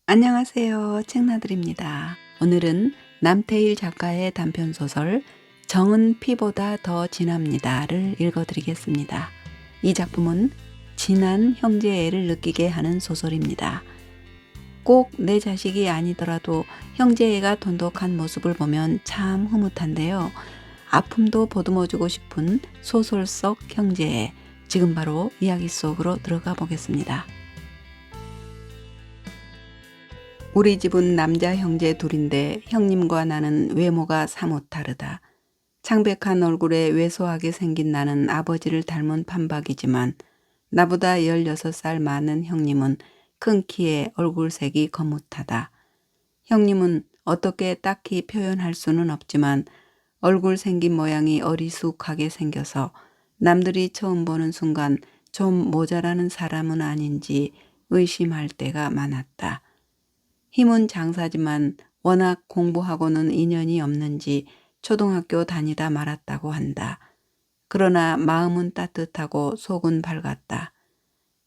안녕하세요. 책나들입니다. 오늘은 남태일 작가의 단편소설 정은 피보다 더 진합니다를 읽어드리겠습니다. 이 작품은 진한 형제애를 느끼게 하는 소설입니다. 꼭 내 자식이 아니더라도 형제애가 돈독한 모습을 보면 참 흐뭇한데요. 아픔도 보듬어주고 싶은 소설 속 형제애. 지금 바로 이야기 속으로 들어가 보겠습니다. 우리 집은 남자 형제 둘인데 형님과 나는 외모가 사뭇 다르다. 창백한 얼굴에 왜소하게 생긴 나는 아버지를 닮은 판박이지만 나보다 16살 많은 형님은 큰 키에 얼굴색이 거뭇하다. 형님은 어떻게 딱히 표현할 수는 없지만 얼굴 생긴 모양이 어리숙하게 생겨서 남들이 처음 보는 순간 좀 모자라는 사람은 아닌지 의심할 때가 많았다. 힘은 장사지만 워낙 공부하고는 인연이 없는지 초등학교 다니다 말았다고 한다. 그러나 마음은 따뜻하고 속은 밝았다.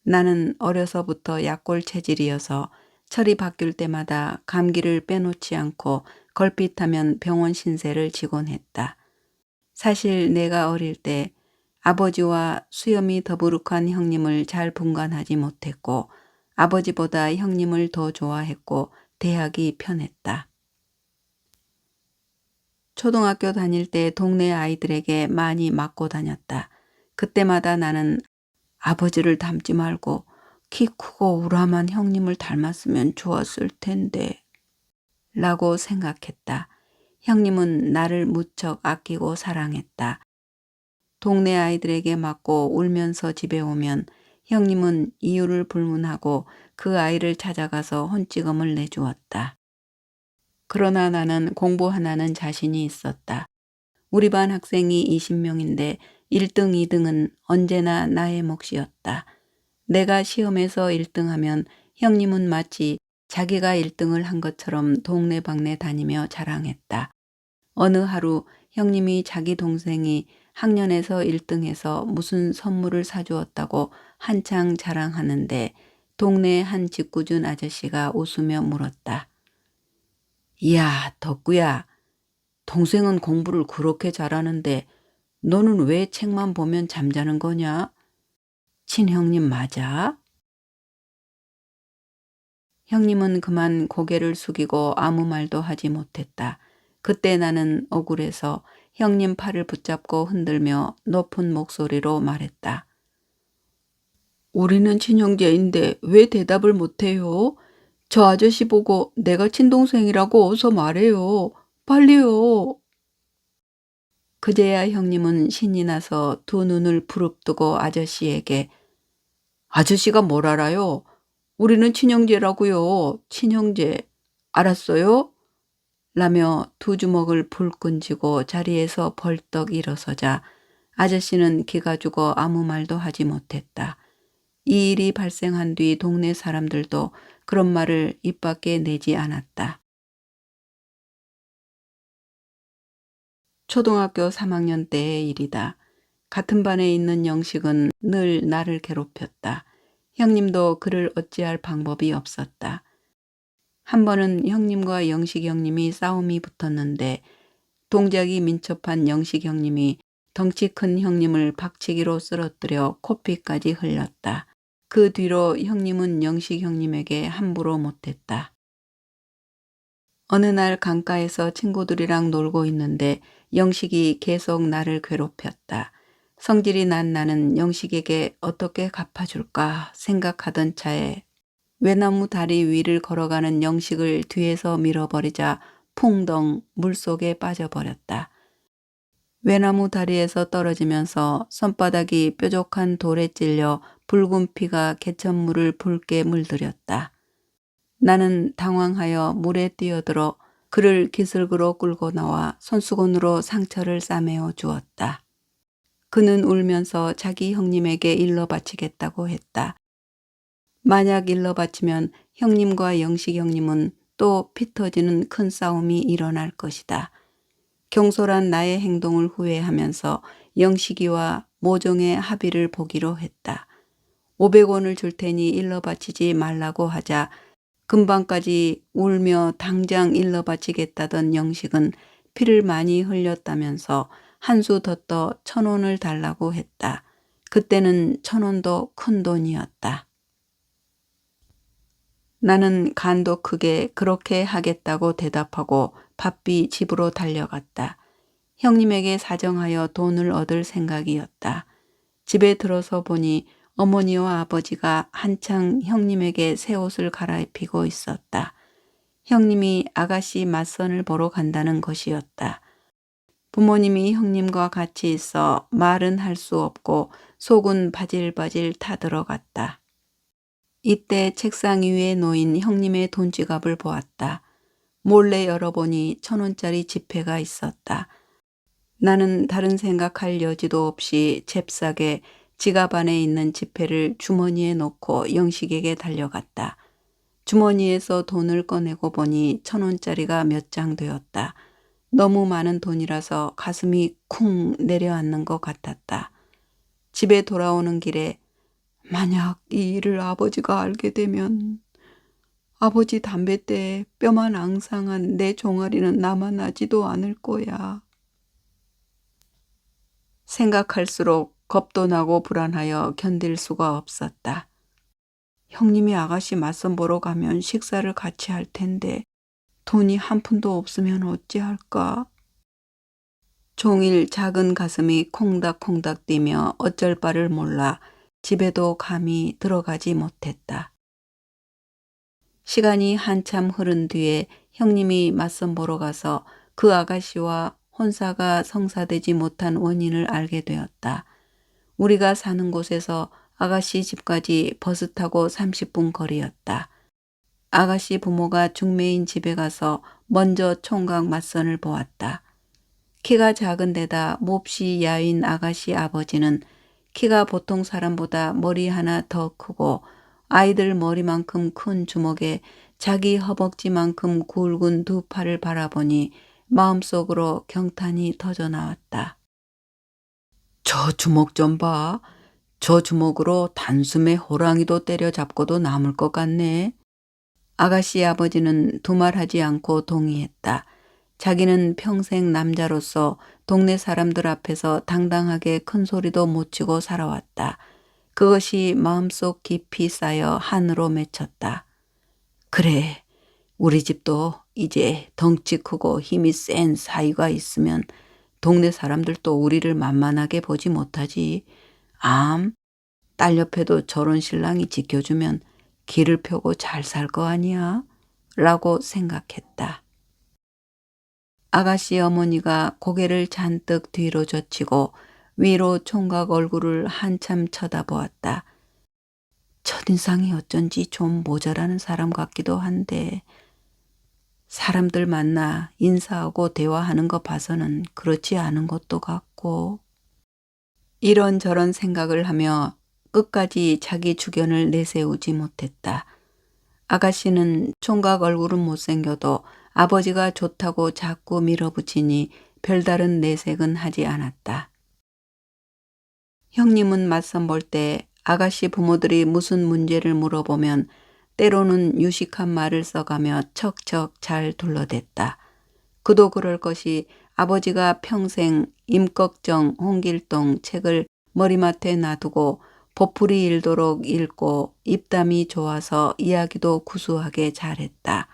나는 어려서부터 약골 체질이어서 철이 바뀔 때마다 감기를 빼놓지 않고 걸핏하면 병원 신세를 지곤 했다. 사실 내가 어릴 때 아버지와 수염이 더부룩한 형님을 잘 분간하지 못했고 아버지보다 형님을 더 좋아했고 대하기 편했다. 초등학교 다닐 때 동네 아이들에게 많이 맞고 다녔다. 그때마다 나는 아버지를 닮지 말고 키 크고 우람한 형님을 닮았으면 좋았을 텐데 라고 생각했다. 형님은 나를 무척 아끼고 사랑했다. 동네 아이들에게 맞고 울면서 집에 오면 형님은 이유를 불문하고 그 아이를 찾아가서 혼찌검을 내주었다. 그러나 나는 공부 하나는 자신이 있었다. 우리 반 학생이 20명인데 1등, 2등은 언제나 나의 몫이었다. 내가 시험에서 1등하면 형님은 마치 자기가 1등을 한 것처럼 동네방네 다니며 자랑했다. 어느 하루 형님이 자기 동생이 학년에서 1등해서 무슨 선물을 사주었다고 한창 자랑하는데 동네 한 직구준 아저씨가 웃으며 물었다. 이야, 덕구야. 동생은 공부를 그렇게 잘하는데 너는 왜 책만 보면 잠자는 거냐? 친형님 맞아? 형님은 그만 고개를 숙이고 아무 말도 하지 못했다. 그때 나는 억울해서 형님 팔을 붙잡고 흔들며 높은 목소리로 말했다. 우리는 친형제인데 왜 대답을 못해요? 저 아저씨 보고 내가 친동생이라고 어서 말해요. 빨리요. 그제야 형님은 신이 나서 두 눈을 부릅뜨고 아저씨에게 아저씨가 뭘 알아요? 우리는 친형제라고요. 친형제. 알았어요? 라며 두 주먹을 불끈 쥐고 자리에서 벌떡 일어서자 아저씨는 기가 죽어 아무 말도 하지 못했다. 이 일이 발생한 뒤 동네 사람들도 그런 말을 입 밖에 내지 않았다. 초등학교 3학년 때의 일이다. 같은 반에 있는 영식은 늘 나를 괴롭혔다. 형님도 그를 어찌할 방법이 없었다. 한 번은 형님과 영식 형님이 싸움이 붙었는데 동작이 민첩한 영식 형님이 덩치 큰 형님을 박치기로 쓰러뜨려 코피까지 흘렸다. 그 뒤로 형님은 영식 형님에게 함부로 못했다. 어느 날 강가에서 친구들이랑 놀고 있는데 영식이 계속 나를 괴롭혔다. 성질이 난 나는 영식에게 어떻게 갚아줄까 생각하던 차에 외나무 다리 위를 걸어가는 영식을 뒤에서 밀어버리자 풍덩 물속에 빠져버렸다. 외나무 다리에서 떨어지면서 손바닥이 뾰족한 돌에 찔려 붉은 피가 개천물을 붉게 물들였다. 나는 당황하여 물에 뛰어들어 그를 기슭으로 끌고 나와 손수건으로 상처를 싸매어 주었다. 그는 울면서 자기 형님에게 일러 바치겠다고 했다. 만약 일러 바치면 형님과 영식 형님은 또 피 터지는 큰 싸움이 일어날 것이다. 경솔한 나의 행동을 후회하면서 영식이와 모종의 합의를 보기로 했다. 500원을 줄 테니 일러 바치지 말라고 하자 금방까지 울며 당장 일러 바치겠다던 영식은 피를 많이 흘렸다면서 한 수 더 떠 1,000원을 달라고 했다. 그때는 1,000원도 큰 돈이었다. 나는 간도 크게 그렇게 하겠다고 대답하고 바삐 집으로 달려갔다. 형님에게 사정하여 돈을 얻을 생각이었다. 집에 들어서 보니 어머니와 아버지가 한창 형님에게 새 옷을 갈아입히고 있었다. 형님이 아가씨 맞선을 보러 간다는 것이었다. 부모님이 형님과 같이 있어 말은 할 수 없고 속은 바질바질 타들어갔다. 이때 책상 위에 놓인 형님의 돈지갑을 보았다. 몰래 열어보니 1,000원짜리 지폐가 있었다. 나는 다른 생각할 여지도 없이 잽싸게 지갑 안에 있는 지폐를 주머니에 넣고 영식에게 달려갔다. 주머니에서 돈을 꺼내고 보니 1,000원짜리가 몇 장 되었다. 너무 많은 돈이라서 가슴이 쿵 내려앉는 것 같았다. 집에 돌아오는 길에 만약 이 일을 아버지가 알게 되면 아버지 담뱃대에 뼈만 앙상한 내 종아리는 남아나지도 않을 거야. 생각할수록 겁도 나고 불안하여 견딜 수가 없었다. 형님이 아가씨 맞선 보러 가면 식사를 같이 할 텐데 돈이 한 푼도 없으면 어찌할까? 종일 작은 가슴이 콩닥콩닥 뛰며 어쩔 바를 몰라 집에도 감히 들어가지 못했다. 시간이 한참 흐른 뒤에 형님이 맞선 보러 가서 그 아가씨와 혼사가 성사되지 못한 원인을 알게 되었다. 우리가 사는 곳에서 아가씨 집까지 버스 타고 30분 거리였다. 아가씨 부모가 중매인 집에 가서 먼저 총각 맞선을 보았다. 키가 작은 데다 몹시 야윈 아가씨 아버지는 키가 보통 사람보다 머리 하나 더 크고 아이들 머리만큼 큰 주먹에 자기 허벅지만큼 굵은 두 팔을 바라보니 마음속으로 경탄이 터져 나왔다. 저 주먹 좀 봐. 저 주먹으로 단숨에 호랑이도 때려잡고도 남을 것 같네. 아가씨 아버지는 두말하지 않고 동의했다. 자기는 평생 남자로서 동네 사람들 앞에서 당당하게 큰 소리도 못 치고 살아왔다. 그것이 마음속 깊이 쌓여 한으로 맺혔다. 그래, 우리 집도 이제 덩치 크고 힘이 센 사위가 있으면 동네 사람들도 우리를 만만하게 보지 못하지. 딸 옆에도 저런 신랑이 지켜주면 길을 펴고 잘 살 거 아니야? 라고 생각했다. 아가씨 어머니가 고개를 잔뜩 뒤로 젖히고 위로 총각 얼굴을 한참 쳐다보았다. 첫인상이 어쩐지 좀 모자라는 사람 같기도 한데 사람들 만나 인사하고 대화하는 거 봐서는 그렇지 않은 것도 같고 이런저런 생각을 하며 끝까지 자기 주견을 내세우지 못했다. 아가씨는 총각 얼굴은 못생겨도 아버지가 좋다고 자꾸 밀어붙이니 별다른 내색은 하지 않았다. 형님은 맞선 볼 때 아가씨 부모들이 무슨 문제를 물어보면 때로는 유식한 말을 써가며 척척 잘 둘러댔다. 그도 그럴 것이 아버지가 평생 임꺽정, 홍길동 책을 머리맡에 놔두고 보풀이 일도록 읽고 입담이 좋아서 이야기도 구수하게 잘했다.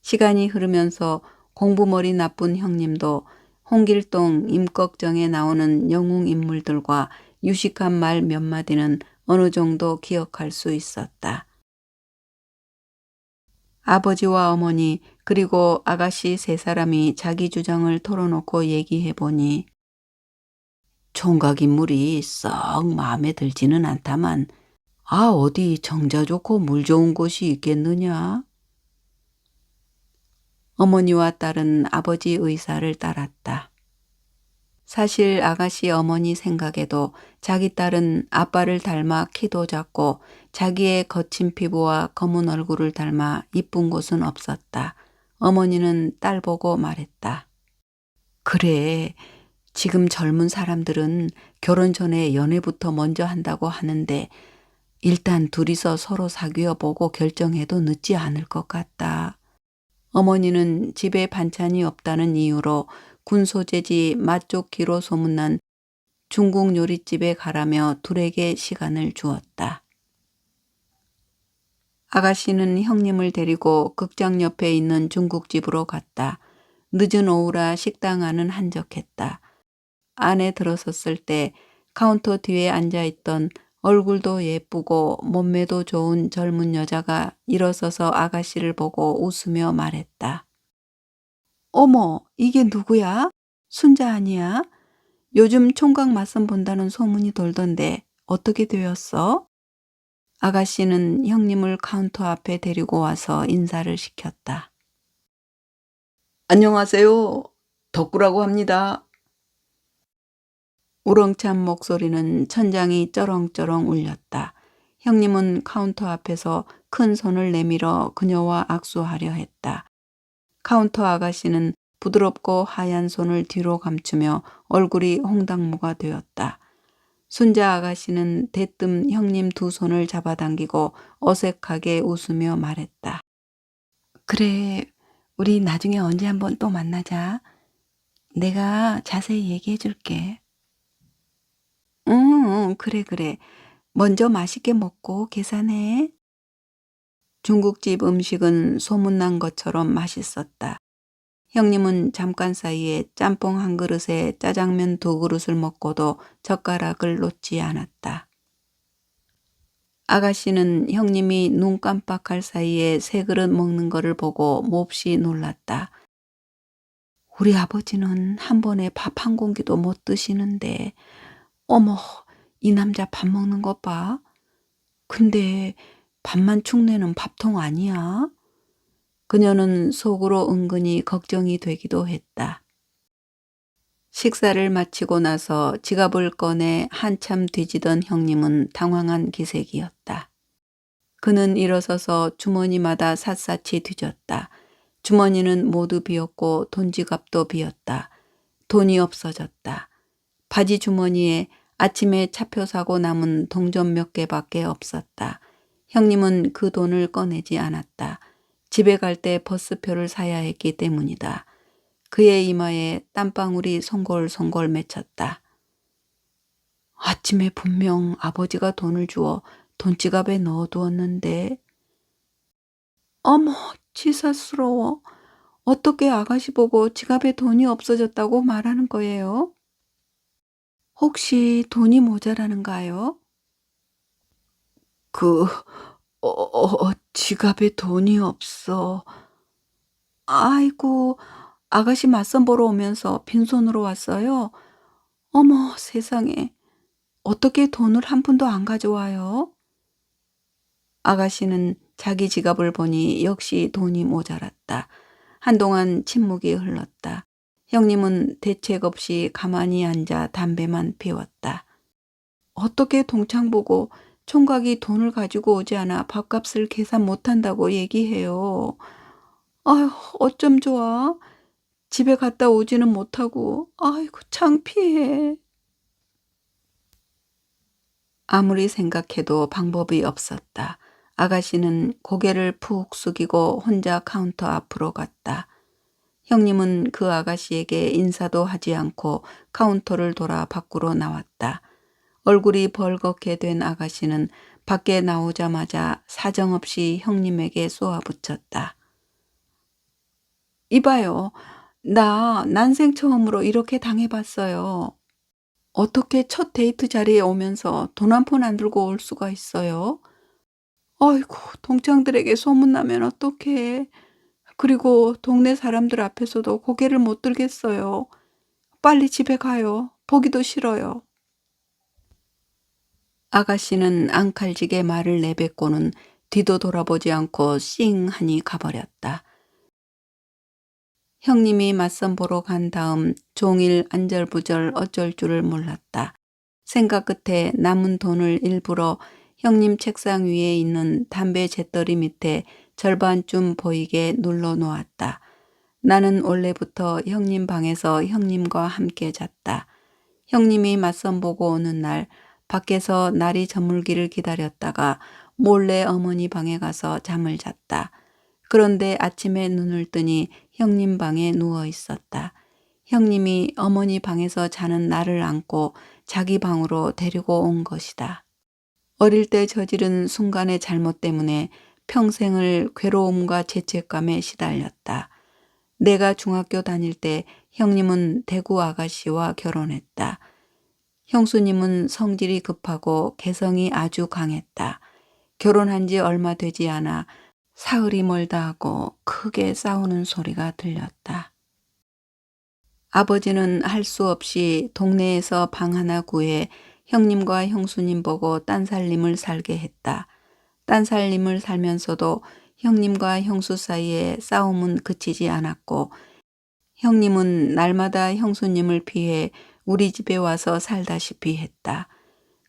시간이 흐르면서 공부머리 나쁜 형님도 홍길동, 임꺽정에 나오는 영웅 인물들과 유식한 말 몇 마디는 어느 정도 기억할 수 있었다. 아버지와 어머니 그리고 아가씨 세 사람이 자기 주장을 털어놓고 얘기해보니 총각 인물이 썩 마음에 들지는 않다만 어디 정자 좋고 물 좋은 곳이 있겠느냐? 어머니와 딸은 아버지 의사를 따랐다. 사실 아가씨 어머니 생각에도 자기 딸은 아빠를 닮아 키도 작고 자기의 거친 피부와 검은 얼굴을 닮아 이쁜 곳은 없었다. 어머니는 딸 보고 말했다. 그래, 지금 젊은 사람들은 결혼 전에 연애부터 먼저 한다고 하는데 일단 둘이서 서로 사귀어 보고 결정해도 늦지 않을 것 같다. 어머니는 집에 반찬이 없다는 이유로 군소재지 맛좋기로 소문난 중국 요리집에 가라며 둘에게 시간을 주었다. 아가씨는 형님을 데리고 극장 옆에 있는 중국집으로 갔다. 늦은 오후라 식당 안은 한적했다. 안에 들어섰을 때 카운터 뒤에 앉아있던 얼굴도 예쁘고 몸매도 좋은 젊은 여자가 일어서서 아가씨를 보고 웃으며 말했다. 어머, 이게 누구야? 순자 아니야? 요즘 총각 맞선 본다는 소문이 돌던데 어떻게 되었어? 아가씨는 형님을 카운터 앞에 데리고 와서 인사를 시켰다. 안녕하세요. 덕구라고 합니다. 우렁찬 목소리는 천장이 쩌렁쩌렁 울렸다. 형님은 카운터 앞에서 큰 손을 내밀어 그녀와 악수하려 했다. 카운터 아가씨는 부드럽고 하얀 손을 뒤로 감추며 얼굴이 홍당무가 되었다. 순자 아가씨는 대뜸 형님 두 손을 잡아당기고 어색하게 웃으며 말했다. 그래, 우리 나중에 언제 한번 또 만나자. 내가 자세히 얘기해 줄게. 응, 그래, 그래. 먼저 맛있게 먹고 계산해. 중국집 음식은 소문난 것처럼 맛있었다. 형님은 잠깐 사이에 짬뽕 한 그릇에 짜장면 두 그릇을 먹고도 젓가락을 놓지 않았다. 아가씨는 형님이 눈 깜빡할 사이에 세 그릇 먹는 거를 보고 몹시 놀랐다. 우리 아버지는 한 번에 밥 한 공기도 못 드시는데 어머, 이 남자 밥 먹는 것 봐. 근데 밥만 축내는 밥통 아니야? 그녀는 속으로 은근히 걱정이 되기도 했다. 식사를 마치고 나서 지갑을 꺼내 한참 뒤지던 형님은 당황한 기색이었다. 그는 일어서서 주머니마다 샅샅이 뒤졌다. 주머니는 모두 비었고 돈지갑도 비었다. 돈이 없어졌다. 바지 주머니에 아침에 차표 사고 남은 동전 몇 개밖에 없었다. 형님은 그 돈을 꺼내지 않았다. 집에 갈 때 버스표를 사야 했기 때문이다. 그의 이마에 땀방울이 송골송골 맺혔다. 아침에 분명 아버지가 돈을 주어 돈지갑에 넣어두었는데. 어머, 치사스러워. 어떻게 아가씨 보고 지갑에 돈이 없어졌다고 말하는 거예요? 혹시 돈이 모자라는가요? 그, 지갑에 돈이 없어. 아이고, 아가씨 맞선 보러 오면서 빈손으로 왔어요? 어머, 세상에. 어떻게 돈을 한 푼도 안 가져와요? 아가씨는 자기 지갑을 보니 역시 돈이 모자랐다. 한동안 침묵이 흘렀다. 형님은 대책 없이 가만히 앉아 담배만 피웠다. 어떻게 동창 보고 총각이 돈을 가지고 오지 않아 밥값을 계산 못한다고 얘기해요. 아휴, 어쩜 좋아. 집에 갔다 오지는 못하고. 아이고, 창피해. 아무리 생각해도 방법이 없었다. 아가씨는 고개를 푹 숙이고 혼자 카운터 앞으로 갔다. 형님은 그 아가씨에게 인사도 하지 않고 카운터를 돌아 밖으로 나왔다. 얼굴이 벌겋게 된 아가씨는 밖에 나오자마자 사정없이 형님에게 쏘아붙였다. 이봐요. 나 난생 처음으로 이렇게 당해봤어요. 어떻게 첫 데이트 자리에 오면서 돈 한 푼 안 들고 올 수가 있어요? 아이고, 동창들에게 소문나면 어떡해. 그리고 동네 사람들 앞에서도 고개를 못 들겠어요. 빨리 집에 가요. 보기도 싫어요. 아가씨는 앙칼지게 말을 내뱉고는 뒤도 돌아보지 않고 씽 하니 가버렸다. 형님이 맞선 보러 간 다음 종일 안절부절 어쩔 줄을 몰랐다. 생각 끝에 남은 돈을 일부러 형님 책상 위에 있는 담배 재떨이 밑에 절반쯤 보이게 눌러 놓았다. 나는 원래부터 형님 방에서 형님과 함께 잤다. 형님이 맞선 보고 오는 날 밖에서 날이 저물기를 기다렸다가 몰래 어머니 방에 가서 잠을 잤다. 그런데 아침에 눈을 뜨니 형님 방에 누워 있었다. 형님이 어머니 방에서 자는 나를 안고 자기 방으로 데리고 온 것이다. 어릴 때 저지른 순간의 잘못 때문에 평생을 괴로움과 죄책감에 시달렸다. 내가 중학교 다닐 때 형님은 대구 아가씨와 결혼했다. 형수님은 성질이 급하고 개성이 아주 강했다. 결혼한 지 얼마 되지 않아 사흘이 멀다 하고 크게 싸우는 소리가 들렸다. 아버지는 할 수 없이 동네에서 방 하나 구해 형님과 형수님 보고 딴살림을 살게 했다. 딴살림을 살면서도 형님과 형수 사이에 싸움은 그치지 않았고 형님은 날마다 형수님을 피해 우리 집에 와서 살다시피 했다.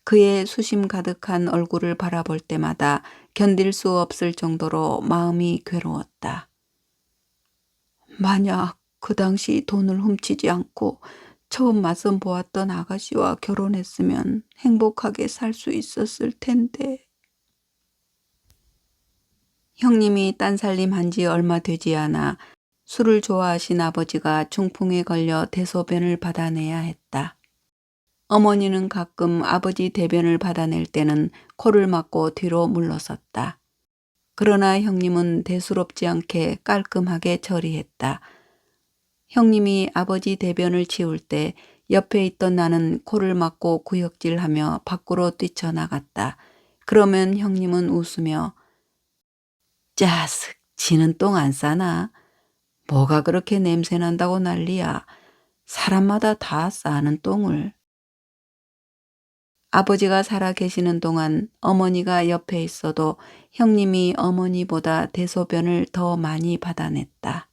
그의 수심 가득한 얼굴을 바라볼 때마다 견딜 수 없을 정도로 마음이 괴로웠다. 만약 그 당시 돈을 훔치지 않고 처음 맞선 보았던 아가씨와 결혼했으면 행복하게 살 수 있었을 텐데. 형님이 딴살림 한 지 얼마 되지 않아 술을 좋아하신 아버지가 중풍에 걸려 대소변을 받아내야 했다. 어머니는 가끔 아버지 대변을 받아낼 때는 코를 막고 뒤로 물러섰다. 그러나 형님은 대수롭지 않게 깔끔하게 처리했다. 형님이 아버지 대변을 치울 때 옆에 있던 나는 코를 막고 구역질하며 밖으로 뛰쳐나갔다. 그러면 형님은 웃으며 짜슥 지는 똥 안 싸나? 뭐가 그렇게 냄새난다고 난리야. 사람마다 다 싸는 똥을. 아버지가 살아 계시는 동안 어머니가 옆에 있어도 형님이 어머니보다 대소변을 더 많이 받아냈다.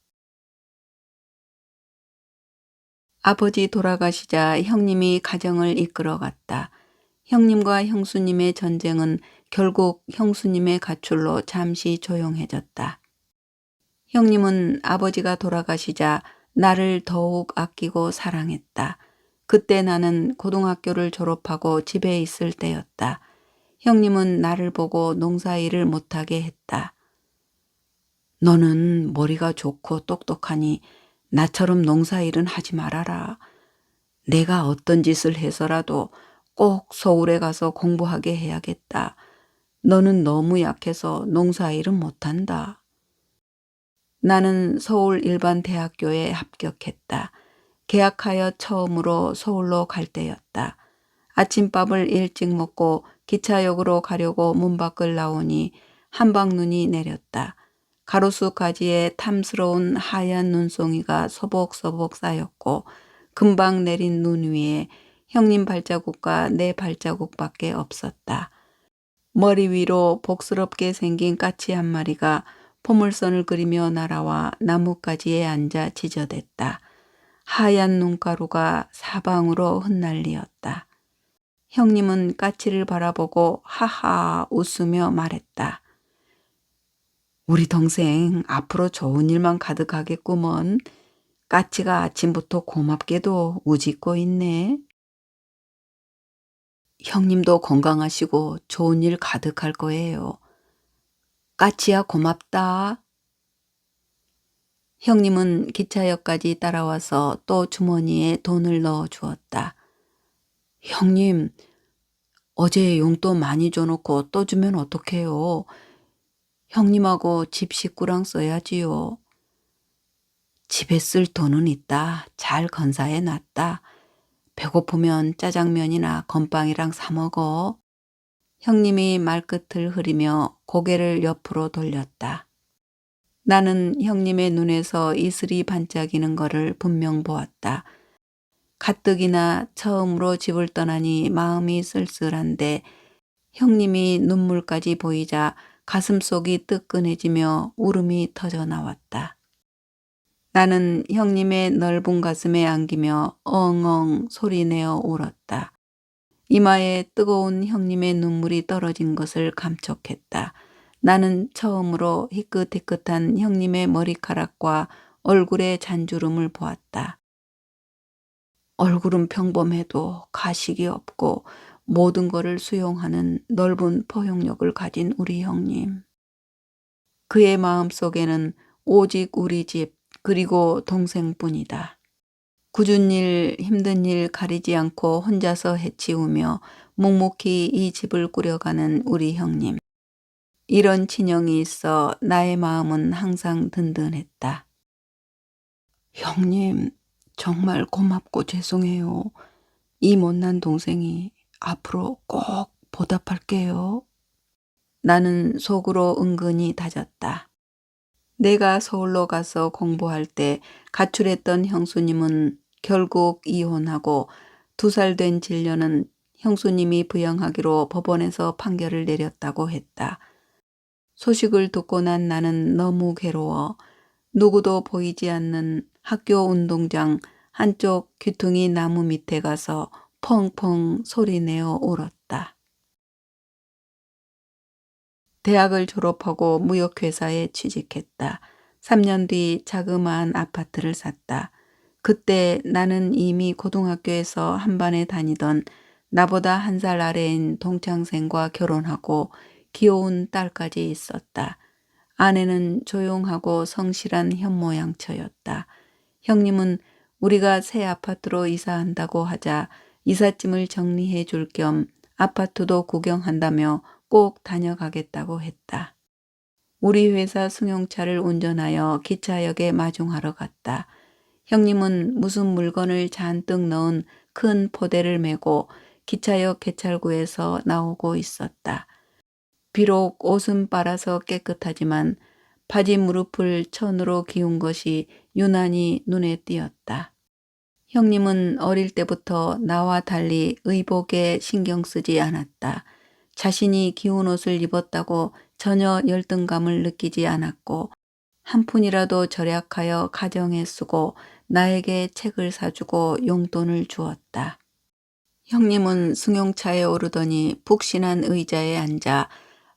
아버지 돌아가시자 형님이 가정을 이끌어갔다. 형님과 형수님의 전쟁은 결국 형수님의 가출로 잠시 조용해졌다. 형님은 아버지가 돌아가시자 나를 더욱 아끼고 사랑했다. 그때 나는 고등학교를 졸업하고 집에 있을 때였다. 형님은 나를 보고 농사일을 못하게 했다. 너는 머리가 좋고 똑똑하니 나처럼 농사일은 하지 말아라. 내가 어떤 짓을 해서라도 꼭 서울에 가서 공부하게 해야겠다. 너는 너무 약해서 농사일은 못한다. 나는 서울 일반대학교에 합격했다. 개학하여 처음으로 서울로 갈 때였다. 아침밥을 일찍 먹고 기차역으로 가려고 문 밖을 나오니 한방눈이 내렸다. 가로수 가지에 탐스러운 하얀 눈송이가 소복소복 쌓였고 금방 내린 눈 위에 형님 발자국과 내 발자국밖에 없었다. 머리 위로 복스럽게 생긴 까치 한 마리가 포물선을 그리며 날아와 나뭇가지에 앉아 지저댔다. 하얀 눈가루가 사방으로 흩날리었다. 형님은 까치를 바라보고 하하 웃으며 말했다. 우리 동생 앞으로 좋은 일만 가득하겠구먼. 까치가 아침부터 고맙게도 우짖고 있네. 형님도 건강하시고 좋은 일 가득할 거예요. 까치야 고맙다. 형님은 기차역까지 따라와서 또 주머니에 돈을 넣어 주었다. 형님, 어제 용돈 많이 줘놓고 또 주면 어떡해요. 형님하고 집 식구랑 써야지요. 집에 쓸 돈은 있다. 잘 건사해 놨다. 배고프면 짜장면이나 건빵이랑 사 먹어. 형님이 말끝을 흐리며 고개를 옆으로 돌렸다. 나는 형님의 눈에서 이슬이 반짝이는 것을 분명 보았다. 가뜩이나 처음으로 집을 떠나니 마음이 쓸쓸한데 형님이 눈물까지 보이자 가슴속이 뜨끈해지며 울음이 터져 나왔다. 나는 형님의 넓은 가슴에 안기며 엉엉 소리내어 울었다. 이마에 뜨거운 형님의 눈물이 떨어진 것을 감촉했다. 나는 처음으로 희끗희끗한 형님의 머리카락과 얼굴의 잔주름을 보았다. 얼굴은 평범해도 가식이 없고 모든 것을 수용하는 넓은 포용력을 가진 우리 형님. 그의 마음속에는 오직 우리 집 그리고 동생뿐이다. 굳은 일, 힘든 일 가리지 않고 혼자서 해치우며 묵묵히 이 집을 꾸려가는 우리 형님. 이런 친형이 있어 나의 마음은 항상 든든했다. 형님, 정말 고맙고 죄송해요. 이 못난 동생이 앞으로 꼭 보답할게요. 나는 속으로 은근히 다졌다. 내가 서울로 가서 공부할 때 가출했던 형수님은 결국 이혼하고 2살 된 진료는 형수님이 부양하기로 법원에서 판결을 내렸다고 했다. 소식을 듣고 난 나는 너무 괴로워 누구도 보이지 않는 학교 운동장 한쪽 귀퉁이 나무 밑에 가서 펑펑 소리내어 울었다. 대학을 졸업하고 무역회사에 취직했다. 3년 뒤 자그마한 아파트를 샀다. 그때 나는 이미 고등학교에서 한 반에 다니던 나보다 1살 아래인 동창생과 결혼하고 귀여운 딸까지 있었다. 아내는 조용하고 성실한 현모양처였다. 형님은 우리가 새 아파트로 이사한다고 하자 이삿짐을 정리해 줄 겸 아파트도 구경한다며 꼭 다녀가겠다고 했다. 우리 회사 승용차를 운전하여 기차역에 마중하러 갔다. 형님은 무슨 물건을 잔뜩 넣은 큰 포대를 메고 기차역 개찰구에서 나오고 있었다. 비록 옷은 빨아서 깨끗하지만 바지 무릎을 천으로 기운 것이 유난히 눈에 띄었다. 형님은 어릴 때부터 나와 달리 의복에 신경 쓰지 않았다. 자신이 기운 옷을 입었다고 전혀 열등감을 느끼지 않았고 한 푼이라도 절약하여 가정에 쓰고 나에게 책을 사주고 용돈을 주었다. 형님은 승용차에 오르더니 푹신한 의자에 앉아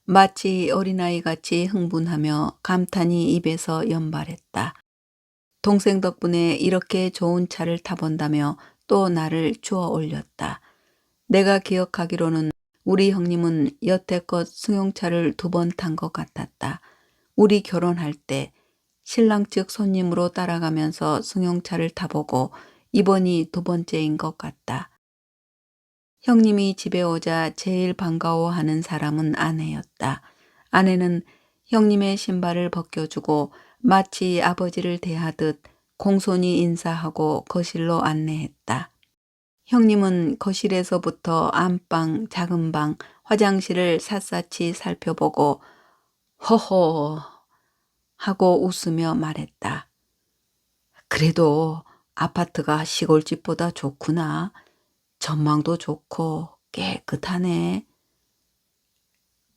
마치 어린아이같이 흥분하며 감탄이 입에서 연발했다. 동생 덕분에 이렇게 좋은 차를 타본다며 또 나를 주워 올렸다. 내가 기억하기로는 우리 형님은 여태껏 승용차를 2번 탄 것 같았다. 우리 결혼할 때 신랑 측 손님으로 따라가면서 승용차를 타보고 이번이 2번째인 것 같다. 형님이 집에 오자 제일 반가워하는 사람은 아내였다. 아내는 형님의 신발을 벗겨주고 마치 아버지를 대하듯 공손히 인사하고 거실로 안내했다. 형님은 거실에서부터 안방, 작은 방, 화장실을 샅샅이 살펴보고 허허 하고 웃으며 말했다. 그래도 아파트가 시골집보다 좋구나. 전망도 좋고 깨끗하네.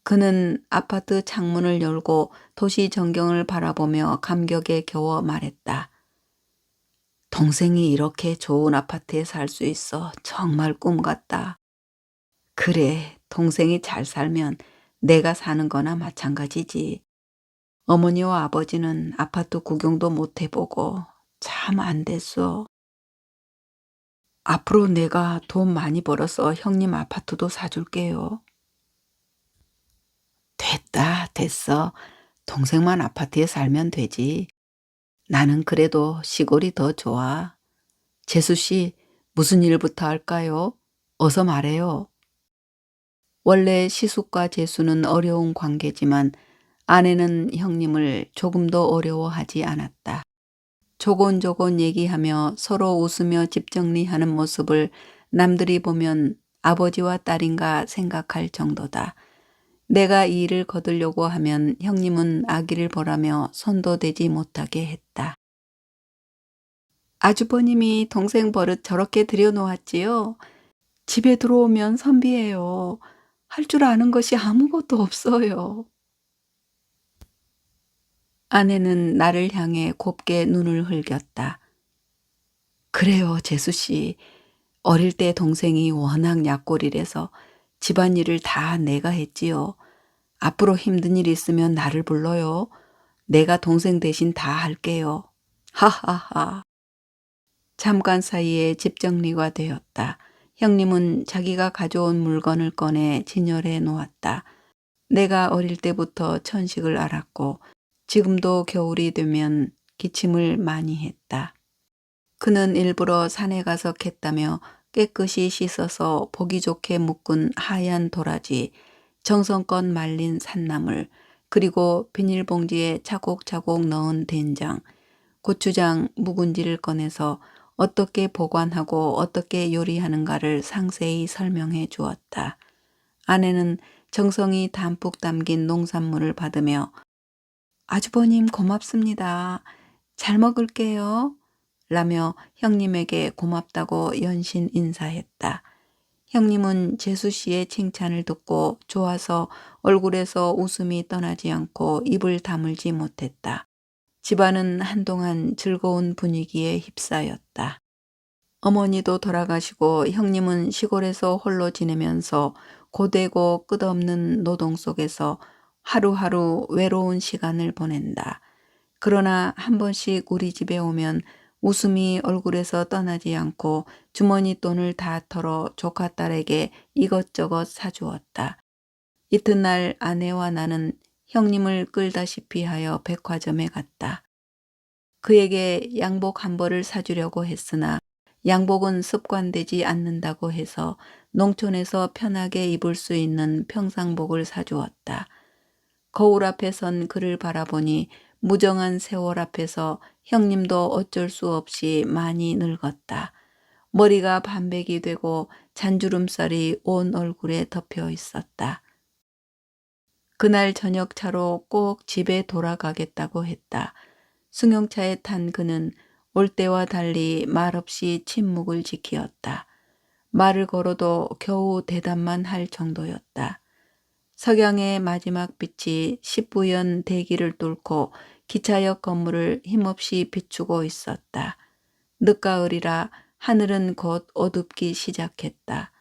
그는 아파트 창문을 열고 도시 전경을 바라보며 감격에 겨워 말했다. 동생이 이렇게 좋은 아파트에 살 수 있어 정말 꿈 같다. 그래, 동생이 잘 살면 내가 사는 거나 마찬가지지. 어머니와 아버지는 아파트 구경도 못 해보고 참 안 됐어. 앞으로 내가 돈 많이 벌어서 형님 아파트도 사줄게요. 됐다, 됐어. 동생만 아파트에 살면 되지. 나는 그래도 시골이 더 좋아. 재수 씨, 무슨 일부터 할까요? 어서 말해요. 원래 시숙과 재수는 어려운 관계지만 아내는 형님을 조금도 어려워하지 않았다. 조곤조곤 얘기하며 서로 웃으며 집 정리하는 모습을 남들이 보면 아버지와 딸인가 생각할 정도다. 내가 이 일을 거두려고 하면 형님은 아기를 보라며 손도 대지 못하게 했다. 아주버님이 동생 버릇 저렇게 들여놓았지요. 집에 들어오면 선비예요. 할 줄 아는 것이 아무것도 없어요. 아내는 나를 향해 곱게 눈을 흘겼다. 그래요, 재수씨. 어릴 때 동생이 워낙 약골이라서 집안일을 다 내가 했지요. 앞으로 힘든 일 있으면 나를 불러요. 내가 동생 대신 다 할게요. 하하하. 잠깐 사이에 집 정리가 되었다. 형님은 자기가 가져온 물건을 꺼내 진열해 놓았다. 내가 어릴 때부터 천식을 알았고 지금도 겨울이 되면 기침을 많이 했다. 그는 일부러 산에 가서 캤다며 깨끗이 씻어서 보기 좋게 묶은 하얀 도라지, 정성껏 말린 산나물, 그리고 비닐봉지에 차곡차곡 넣은 된장, 고추장, 묵은지를 꺼내서 어떻게 보관하고 어떻게 요리하는가를 상세히 설명해 주었다. 아내는 정성이 담뿍 담긴 농산물을 받으며 아주버님 고맙습니다. 잘 먹을게요. 라며 형님에게 고맙다고 연신 인사했다. 형님은 재수 씨의 칭찬을 듣고 좋아서 얼굴에서 웃음이 떠나지 않고 입을 다물지 못했다. 집안은 한동안 즐거운 분위기에 휩싸였다. 어머니도 돌아가시고 형님은 시골에서 홀로 지내면서 고되고 끝없는 노동 속에서 하루하루 외로운 시간을 보낸다. 그러나 한 번씩 우리 집에 오면 웃음이 얼굴에서 떠나지 않고 주머니 돈을 다 털어 조카 딸에게 이것저것 사주었다. 이튿날 아내와 나는 형님을 끌다시피 하여 백화점에 갔다. 그에게 양복 한 벌을 사주려고 했으나 양복은 습관되지 않는다고 해서 농촌에서 편하게 입을 수 있는 평상복을 사주었다. 거울 앞에 선 그를 바라보니 무정한 세월 앞에서 형님도 어쩔 수 없이 많이 늙었다. 머리가 반백이 되고 잔주름살이 온 얼굴에 덮여 있었다. 그날 저녁차로 꼭 집에 돌아가겠다고 했다. 승용차에 탄 그는 올 때와 달리 말없이 침묵을 지키었다. 말을 걸어도 겨우 대답만 할 정도였다. 석양의 마지막 빛이 십부연 대기를 뚫고 기차역 건물을 힘없이 비추고 있었다. 늦가을이라 하늘은 곧 어둡기 시작했다.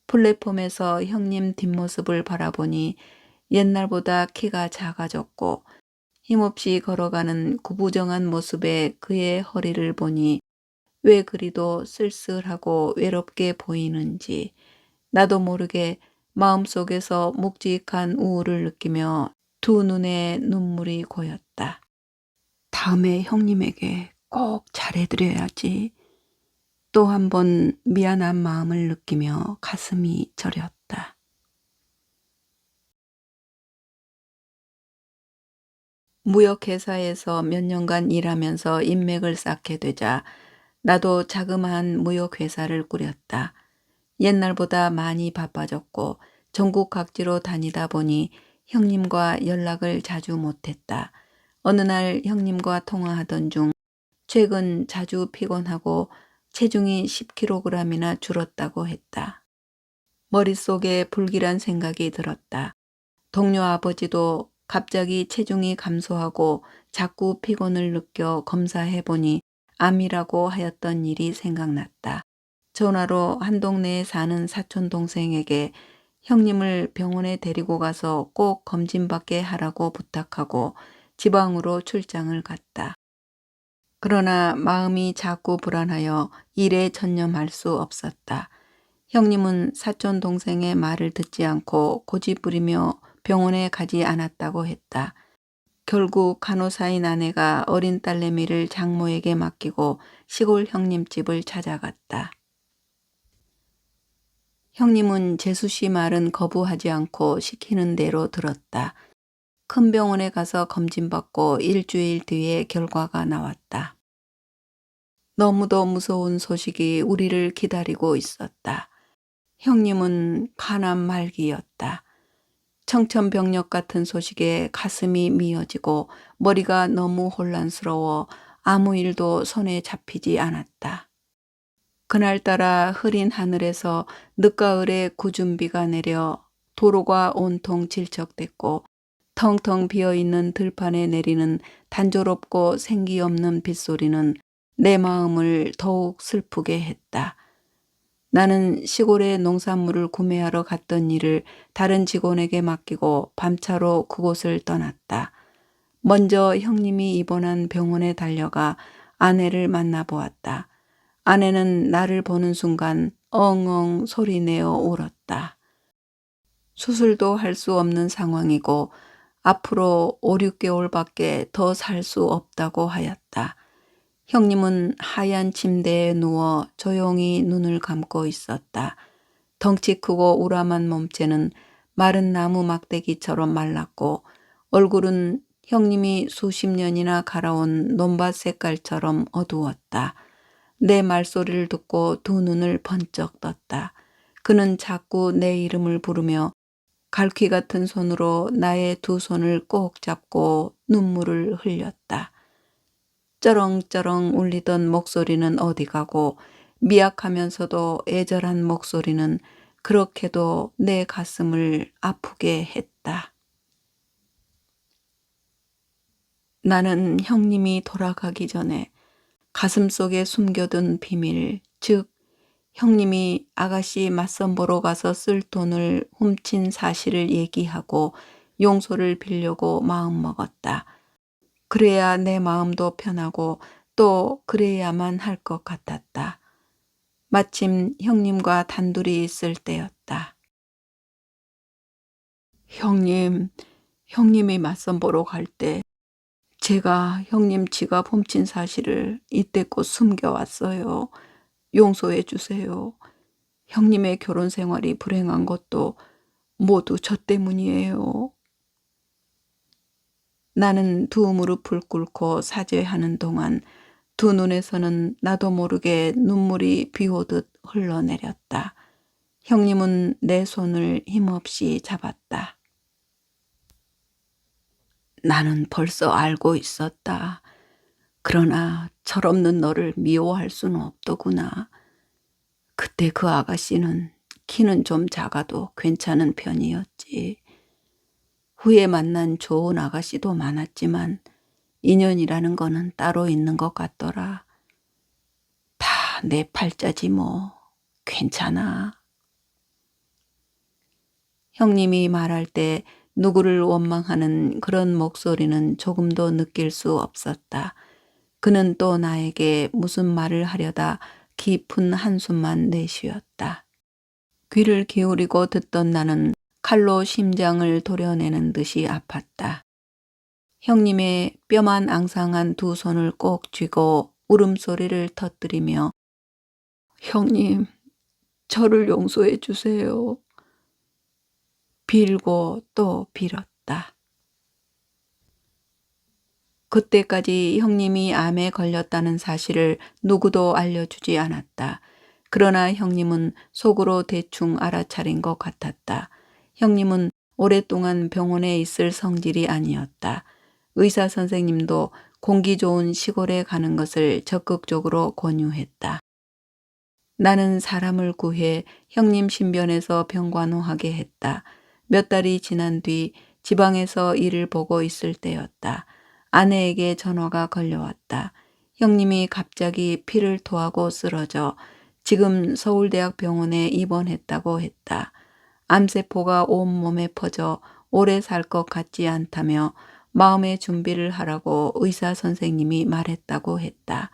플랫폼에서 형님 뒷모습을 바라보니 옛날보다 키가 작아졌고 힘없이 걸어가는 구부정한 모습의 그의 허리를 보니 왜 그리도 쓸쓸하고 외롭게 보이는지 나도 모르게 마음속에서 묵직한 우울을 느끼며 두 눈에 눈물이 고였다. 다음에 형님에게 꼭 잘해드려야지. 또 한 번 미안한 마음을 느끼며 가슴이 저렸다. 무역회사에서 몇 년간 일하면서 인맥을 쌓게 되자 나도 자그마한 무역회사를 꾸렸다. 옛날보다 많이 바빠졌고 전국 각지로 다니다 보니 형님과 연락을 자주 못했다. 어느 날 형님과 통화하던 중 최근 자주 피곤하고 체중이 10kg이나 줄었다고 했다. 머릿속에 불길한 생각이 들었다. 동료 아버지도 갑자기 체중이 감소하고 자꾸 피곤을 느껴 검사해보니 암이라고 하였던 일이 생각났다. 전화로 한 동네에 사는 사촌 동생에게 형님을 병원에 데리고 가서 꼭 검진받게 하라고 부탁하고 지방으로 출장을 갔다. 그러나 마음이 자꾸 불안하여 일에 전념할 수 없었다. 형님은 사촌 동생의 말을 듣지 않고 고집부리며 병원에 가지 않았다고 했다. 결국 간호사인 아내가 어린 딸내미를 장모에게 맡기고 시골 형님 집을 찾아갔다. 형님은 재수 씨 말은 거부하지 않고 시키는 대로 들었다. 큰 병원에 가서 검진받고 일주일 뒤에 결과가 나왔다. 너무도 무서운 소식이 우리를 기다리고 있었다. 형님은 간암 말기였다. 청천벽력 같은 소식에 가슴이 미어지고 머리가 너무 혼란스러워 아무 일도 손에 잡히지 않았다. 그날따라 흐린 하늘에서 늦가을에 궂은 비가 내려 도로가 온통 질척댔고 텅텅 비어있는 들판에 내리는 단조롭고 생기 없는 빗소리는 내 마음을 더욱 슬프게 했다. 나는 시골에 농산물을 구매하러 갔던 일을 다른 직원에게 맡기고 밤차로 그곳을 떠났다. 먼저 형님이 입원한 병원에 달려가 아내를 만나보았다. 아내는 나를 보는 순간 엉엉 소리내어 울었다. 수술도 할 수 없는 상황이고 앞으로 5, 6개월밖에 더 살 수 없다고 하였다. 형님은 하얀 침대에 누워 조용히 눈을 감고 있었다. 덩치 크고 우람한 몸체는 마른 나무 막대기처럼 말랐고 얼굴은 형님이 수십 년이나 갈아온 논밭 색깔처럼 어두웠다. 내 말소리를 듣고 두 눈을 번쩍 떴다. 그는 자꾸 내 이름을 부르며 갈퀴 같은 손으로 나의 두 손을 꼭 잡고 눈물을 흘렸다. 쩌렁쩌렁 울리던 목소리는 어디 가고 미약하면서도 애절한 목소리는 그렇게도 내 가슴을 아프게 했다. 나는 형님이 돌아가기 전에 가슴속에 숨겨둔 비밀, 즉 형님이 아가씨 맞선 보러 가서 쓸 돈을 훔친 사실을 얘기하고 용서를 빌려고 마음먹었다. 그래야 내 마음도 편하고 또 그래야만 할 것 같았다. 마침 형님과 단둘이 있을 때였다. 형님이 맞선 보러 갈 때 제가 형님 지갑 훔친 사실을 이때껏 숨겨왔어요. 용서해 주세요. 형님의 결혼 생활이 불행한 것도 모두 저 때문이에요. 나는 두 무릎을 꿇고 사죄하는 동안 두 눈에서는 나도 모르게 눈물이 비 오듯 흘러내렸다. 형님은 내 손을 힘없이 잡았다. 나는 벌써 알고 있었다. 그러나 철없는 너를 미워할 수는 없더구나. 그때 그 아가씨는 키는 좀 작아도 괜찮은 편이었지. 후에 만난 좋은 아가씨도 많았지만 인연이라는 거는 따로 있는 것 같더라. 다 내 팔자지 뭐. 괜찮아. 형님이 말할 때 누구를 원망하는 그런 목소리는 조금도 느낄 수 없었다. 그는 또 나에게 무슨 말을 하려다 깊은 한숨만 내쉬었다. 귀를 기울이고 듣던 나는 칼로 심장을 도려내는 듯이 아팠다. 형님의 뼈만 앙상한 두 손을 꼭 쥐고 울음소리를 터뜨리며 형님, 저를 용서해 주세요. 빌고 또 빌었다. 그때까지 형님이 암에 걸렸다는 사실을 누구도 알려주지 않았다. 그러나 형님은 속으로 대충 알아차린 것 같았다. 형님은 오랫동안 병원에 있을 성질이 아니었다. 의사 선생님도 공기 좋은 시골에 가는 것을 적극적으로 권유했다. 나는 사람을 구해 형님 신변에서 병간호하게 했다. 몇 달이 지난 뒤 지방에서 일을 보고 있을 때였다. 아내에게 전화가 걸려왔다. 형님이 갑자기 피를 토하고 쓰러져 지금 서울대학병원에 입원했다고 했다. 암세포가 온몸에 퍼져 오래 살 것 같지 않다며 마음의 준비를 하라고 의사 선생님이 말했다고 했다.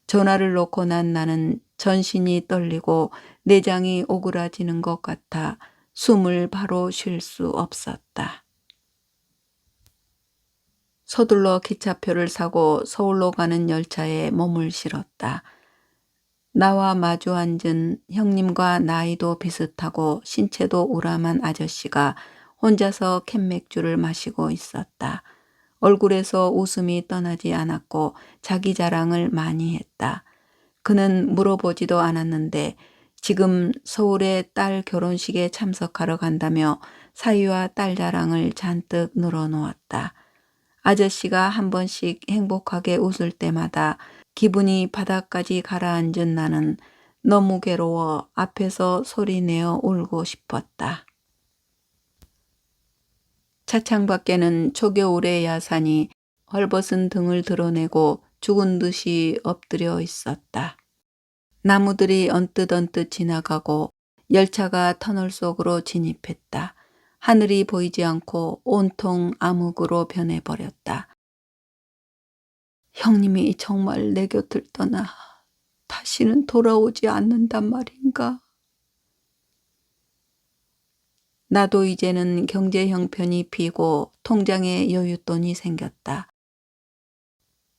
전화를 놓고 난 나는 전신이 떨리고 내장이 오그라지는 것 같아 숨을 바로 쉴 수 없었다. 서둘러 기차표를 사고 서울로 가는 열차에 몸을 실었다. 나와 마주 앉은 형님과 나이도 비슷하고 신체도 우람한 아저씨가 혼자서 캔맥주를 마시고 있었다. 얼굴에서 웃음이 떠나지 않았고 자기 자랑을 많이 했다. 그는 물어보지도 않았는데 지금 서울에 딸 결혼식에 참석하러 간다며 사위와 딸 자랑을 잔뜩 늘어놓았다. 아저씨가 한 번씩 행복하게 웃을 때마다 기분이 바닥까지 가라앉은 나는 너무 괴로워 앞에서 소리내어 울고 싶었다. 차창 밖에는 초겨울의 야산이 헐벗은 등을 드러내고 죽은 듯이 엎드려 있었다. 나무들이 언뜻언뜻 지나가고 열차가 터널 속으로 진입했다. 하늘이 보이지 않고 온통 암흑으로 변해버렸다. 형님이 정말 내 곁을 떠나 다시는 돌아오지 않는단 말인가? 나도 이제는 경제 형편이 비고 통장에 여윳돈이 생겼다.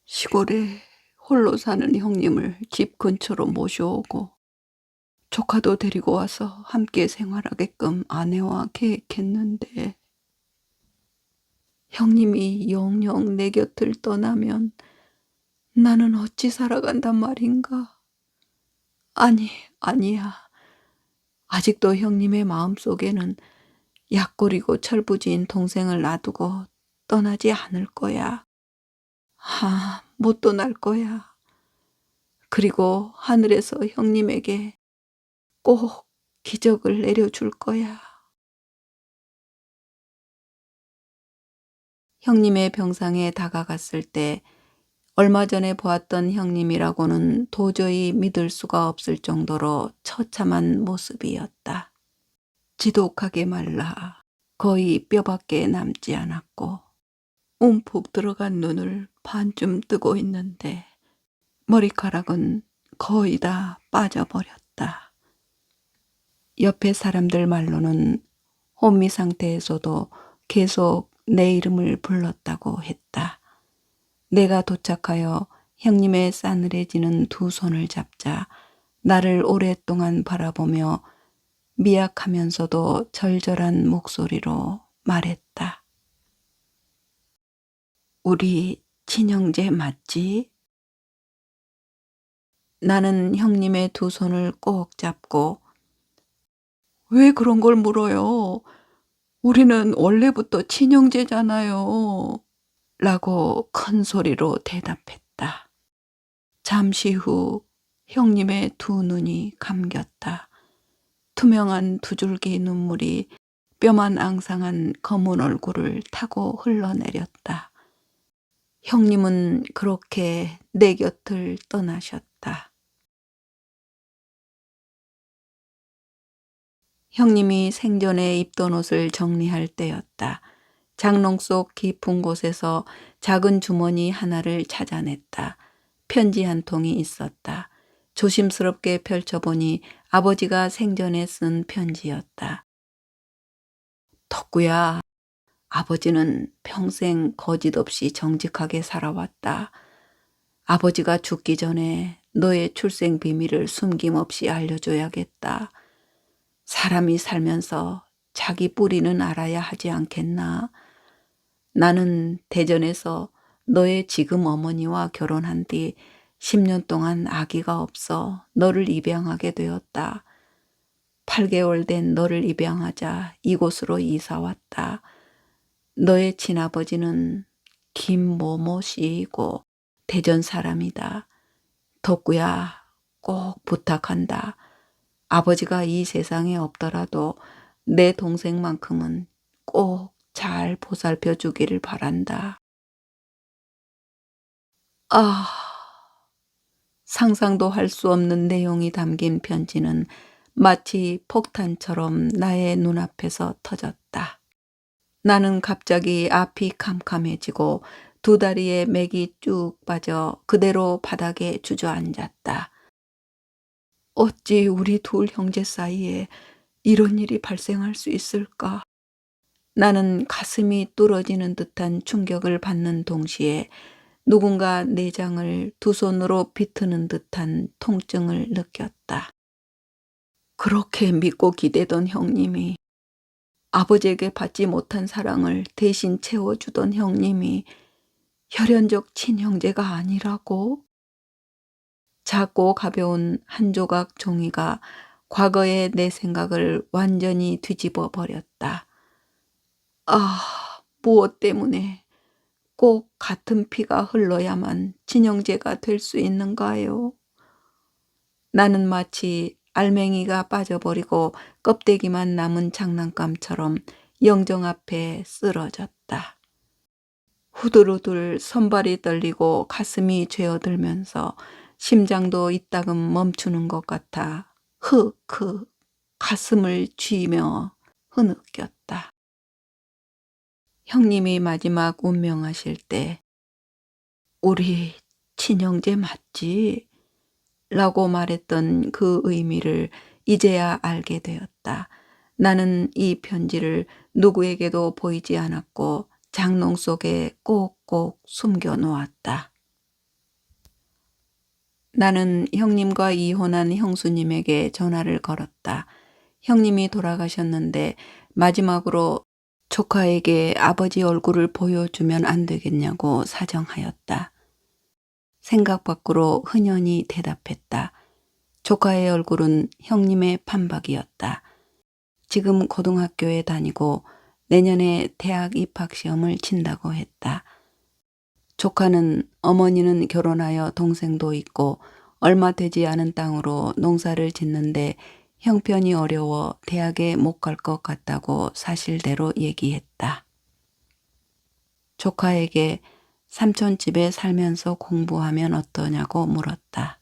시골에 홀로 사는 형님을 집 근처로 모셔오고 조카도 데리고 와서 함께 생활하게끔 아내와 계획했는데 형님이 영영 내 곁을 떠나면 나는 어찌 살아간단 말인가? 아니, 아니야. 아직도 형님의 마음속에는 약골이고 철부지인 동생을 놔두고 떠나지 않을 거야. 못 떠날 거야. 그리고 하늘에서 형님에게 꼭 기적을 내려줄 거야. 형님의 병상에 다가갔을 때 얼마 전에 보았던 형님이라고는 도저히 믿을 수가 없을 정도로 처참한 모습이었다. 지독하게 말라 거의 뼈밖에 남지 않았고 움푹 들어간 눈을 반쯤 뜨고 있는데 머리카락은 거의 다 빠져버렸다. 옆에 사람들 말로는 혼미 상태에서도 계속 내 이름을 불렀다고 했다. 내가 도착하여 형님의 싸늘해지는 두 손을 잡자 나를 오랫동안 바라보며 미약하면서도 절절한 목소리로 말했다. 우리 친형제 맞지? 나는 형님의 두 손을 꼭 잡고 왜 그런 걸 물어요? 우리는 원래부터 친형제잖아요. 라고 큰 소리로 대답했다. 잠시 후 형님의 두 눈이 감겼다. 투명한 두 줄기 눈물이 뼈만 앙상한 검은 얼굴을 타고 흘러내렸다. 형님은 그렇게 내 곁을 떠나셨다. 형님이 생전에 입던 옷을 정리할 때였다. 장롱 속 깊은 곳에서 작은 주머니 하나를 찾아냈다. 편지 한 통이 있었다. 조심스럽게 펼쳐보니 아버지가 생전에 쓴 편지였다. 덕구야, 아버지는 평생 거짓 없이 정직하게 살아왔다. 아버지가 죽기 전에 너의 출생 비밀을 숨김없이 알려줘야겠다. 사람이 살면서 자기 뿌리는 알아야 하지 않겠나? 나는 대전에서 너의 지금 어머니와 결혼한 뒤 10년 동안 아기가 없어 너를 입양하게 되었다. 8개월 된 너를 입양하자 이곳으로 이사 왔다. 너의 친아버지는 김모모 씨이고 대전 사람이다. 덕구야, 꼭 부탁한다. 아버지가 이 세상에 없더라도 내 동생만큼은 꼭 잘 보살펴 주기를 바란다. 아, 상상도 할 수 없는 내용이 담긴 편지는 마치 폭탄처럼 나의 눈앞에서 터졌다. 나는 갑자기 앞이 캄캄해지고 두 다리에 맥이 쭉 빠져 그대로 바닥에 주저앉았다. 어찌 우리 둘 형제 사이에 이런 일이 발생할 수 있을까? 나는 가슴이 뚫어지는 듯한 충격을 받는 동시에 누군가 내장을 두 손으로 비트는 듯한 통증을 느꼈다. 그렇게 믿고 기대던 형님이, 아버지에게 받지 못한 사랑을 대신 채워주던 형님이 혈연적 친형제가 아니라고? 작고 가벼운 한 조각 종이가 과거의 내 생각을 완전히 뒤집어 버렸다. 무엇 때문에 꼭 같은 피가 흘러야만 친형제가 될 수 있는가요? 나는 마치 알맹이가 빠져버리고 껍데기만 남은 장난감처럼 영정 앞에 쓰러졌다. 후들후들 손발이 떨리고 가슴이 죄어들면서 심장도 이따금 멈추는 것 같아 가슴을 쥐며 흐느꼈다. 형님이 마지막 운명하실 때 우리 친형제 맞지? 라고 말했던 그 의미를 이제야 알게 되었다. 나는 이 편지를 누구에게도 보이지 않았고 장롱 속에 꼭꼭 숨겨 놓았다. 나는 형님과 이혼한 형수님에게 전화를 걸었다. 형님이 돌아가셨는데 마지막으로 조카에게 아버지 얼굴을 보여주면 안 되겠냐고 사정하였다. 생각 밖으로 흔연히 대답했다. 조카의 얼굴은 형님의 판박이었다. 지금 고등학교에 다니고 내년에 대학 입학 시험을 친다고 했다. 조카는 어머니는 결혼하여 동생도 있고 얼마 되지 않은 땅으로 농사를 짓는데 형편이 어려워 대학에 못 갈 것 같다고 사실대로 얘기했다. 조카에게 삼촌 집에 살면서 공부하면 어떠냐고 물었다.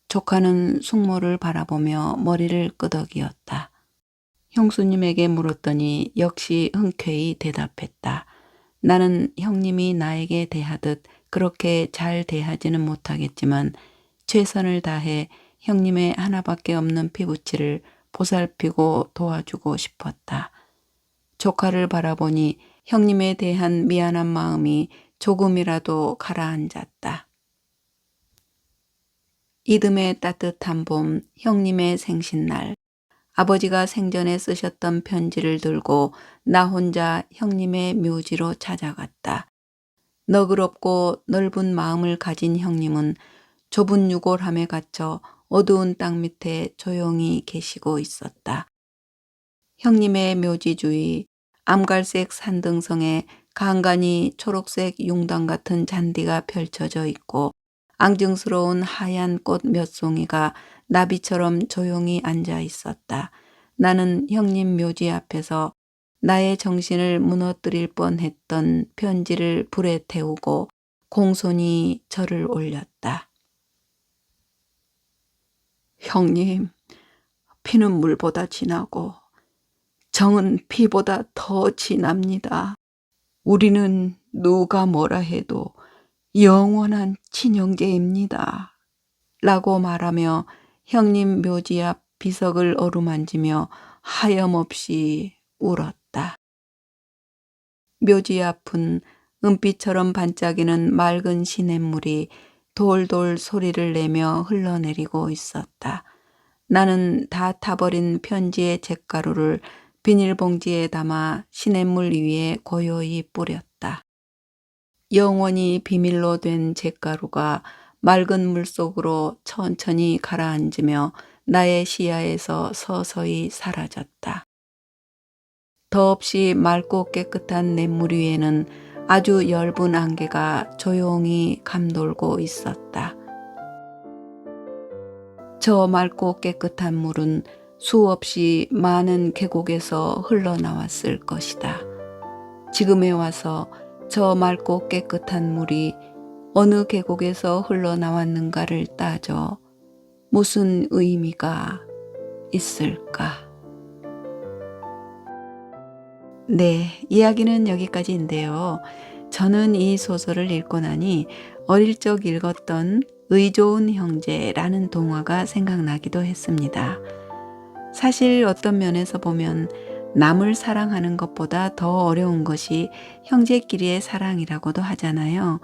조카는 숙모를 바라보며 머리를 끄덕이었다. 형수님에게 물었더니 역시 흔쾌히 대답했다. 나는 형님이 나에게 대하듯 그렇게 잘 대하지는 못하겠지만 최선을 다해 형님의 하나밖에 없는 피부치를 보살피고 도와주고 싶었다. 조카를 바라보니 형님에 대한 미안한 마음이 조금이라도 가라앉았다. 이듬해 따뜻한 봄, 형님의 생신날, 아버지가 생전에 쓰셨던 편지를 들고 나 혼자 형님의 묘지로 찾아갔다. 너그럽고 넓은 마음을 가진 형님은 좁은 유골함에 갇혀 어두운 땅 밑에 조용히 계시고 있었다. 형님의 묘지 주위 암갈색 산등성에 간간히 초록색 융당 같은 잔디가 펼쳐져 있고 앙증스러운 하얀 꽃 몇 송이가 나비처럼 조용히 앉아 있었다. 나는 형님 묘지 앞에서 나의 정신을 무너뜨릴 뻔했던 편지를 불에 태우고 공손히 절을 올렸다. 형님, 피는 물보다 진하고 정은 피보다 더 진합니다. 우리는 누가 뭐라 해도 영원한 친형제입니다. 라고 말하며 형님 묘지 앞 비석을 어루만지며 하염없이 울었다. 묘지 앞은 은빛처럼 반짝이는 맑은 시냇물이 돌돌 소리를 내며 흘러내리고 있었다. 나는 다 타버린 편지의 잿가루를 비닐봉지에 담아 시냇물 위에 고요히 뿌렸다. 영원히 비밀로 된 잿가루가 맑은 물속으로 천천히 가라앉으며 나의 시야에서 서서히 사라졌다. 더없이 맑고 깨끗한 냇물 위에는 아주 엷은 안개가 조용히 감돌고 있었다. 저 맑고 깨끗한 물은 수없이 많은 계곡에서 흘러나왔을 것이다. 지금에 와서 저 맑고 깨끗한 물이 어느 계곡에서 흘러나왔는가를 따져 무슨 의미가 있을까? 네, 이야기는 여기까지인데요. 저는 이 소설을 읽고 나니 어릴 적 읽었던 의 좋은 형제라는 동화가 생각나기도 했습니다. 사실 어떤 면에서 보면 남을 사랑하는 것보다 더 어려운 것이 형제끼리의 사랑이라고도 하잖아요.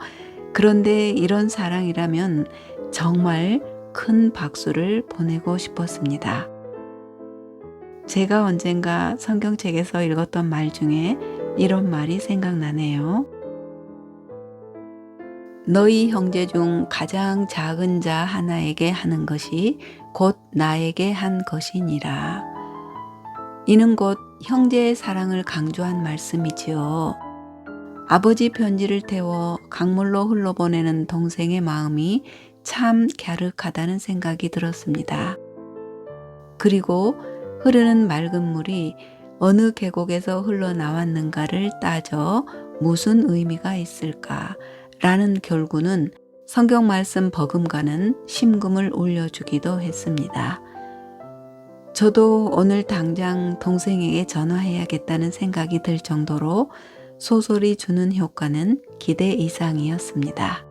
그런데 이런 사랑이라면 정말 큰 박수를 보내고 싶었습니다. 제가 언젠가 성경책에서 읽었던 말 중에 이런 말이 생각나네요. 너희 형제 중 가장 작은 자 하나에게 하는 것이 곧 나에게 한 것이니라. 이는 곧 형제의 사랑을 강조한 말씀이지요. 아버지 편지를 태워 강물로 흘러보내는 동생의 마음이 참 갸륵하다는 생각이 들었습니다. 그리고 흐르는 맑은 물이 어느 계곡에서 흘러나왔는가를 따져 무슨 의미가 있을까라는 결구는 성경 말씀 버금가는 심금을 울려주기도 했습니다. 저도 오늘 당장 동생에게 전화해야겠다는 생각이 들 정도로 소설이 주는 효과는 기대 이상이었습니다.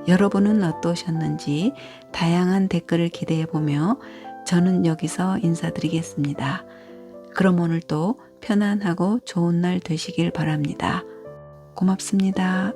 여러분은 어떠셨는지 다양한 댓글을 기대해보며 저는 여기서 인사드리겠습니다. 그럼 오늘도 편안하고 좋은 날 되시길 바랍니다. 고맙습니다.